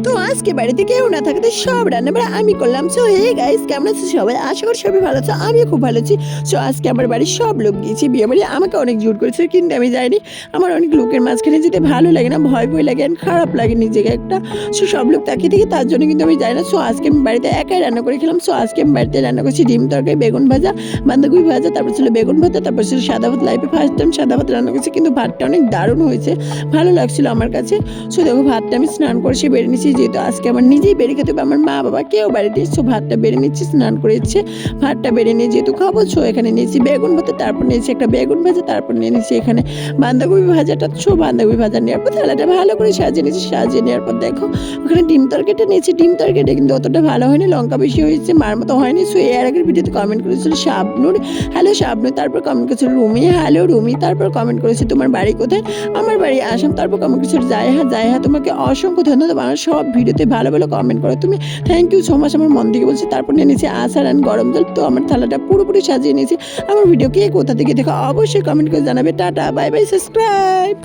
তো আজকে বাড়িতে কেউ না থাকতে সব রান্নাবাড়া আমি করলাম। সো হে গাইস, কেমন আছো সবাই? আশা করি সবাই ভালো আছো, আমিও খুব ভালো আছি। সো আজকে আমার বাড়ির সব লোক গিয়েছে বিয়ে বাড়ি, আমাকে অনেক জোর করেছে কিন্তু আমি যাইনি। আমার অনেক লোকের মাঝখানে যেতে ভালো লাগে না, ভয় ভয় লাগে আর খারাপ লাগে নিজেকে একটা। সো সব লোক তাকিয়ে থেকে তার জন্য কিন্তু আমি যাই না। সো আজকে আমি বাড়িতে একাই রান্না করে খেলাম। সো আজকে আমি বাড়িতে রান্না করছি ডিম তরকারি, বেগুন ভাজা, বাঁধাকপি ভাজা, তারপর ছিল বেগুন ভাজা, তারপর ছিল সাদা ভাত। লাইফে ফার্স্ট টাইম সাদা ভাত রান্না করছি, কিন্তু ভাতটা অনেক দারুণ হয়েছে, ভালো লাগছিল আমার কাছে। সো দেখো ভাতটা আমি স্নান করে সে বেড়ে নিচ্ছি, যেহেতু আজকে আমার নিজেই বেড়ে খেতে হবে, আমার মা বাবা কেউ বাড়িতে। সো ভাতটা বেড়ে নিচ্ছি, স্নান করে ইচ্ছে ভাতটা বেড়ে নিয়ে যেহেতু খাবো, সো এখানে নিয়েছি বেগুন ভাতে, তারপর নিয়েছি একটা বেগুন ভাজা, তারপর নিয়ে নিচ্ছি এখানে বাঁধাকপি ভাজাটা। সো বাঁধাকপি ভাজা নেওয়ার পর থালাটা ভালো করে সাজিয়ে নিয়েছি, সাজিয়ে নেওয়ার পর দেখো ওখানে ডিম তরকারিটা নিয়েছি। ডিম তরকারিটা কিন্তু অতটা ভালো হয়নি, লঙ্কা বেশি হয়েছে, মার মতো হয়নি। সো এর আগের ভিডিওতে কমেন্ট করেছিল শাবনুর, হ্যালো শাবনুর, তারপর কমেন্ট করেছিল রুমি, হ্যালো রুমি, তারপর কমেন্ট করেছে তোমার বাড়ি কোথায়, আমার বাড়ি আসাম, তারপর কমেন্ট করেছিল জায়হা, জায়হা তোমাকে অসংখ্য ধন্যবাদ, আমার সব ভিডিওতে ভালো ভালো কমেন্ট করো তুমি, থ্যাংক ইউ সো মাচ, আমার মন থেকে বলছি। তারপর নিয়ে নিয়েছি আচার আর গরম জল। তো আমার থালাটা পুরোপুরি সাজিয়ে নিয়েছি। আমার ভিডিও কে কোথা থেকে দেখো অবশ্যই কমেন্ট করে জানাবে। Tata, bye bye, subscribe.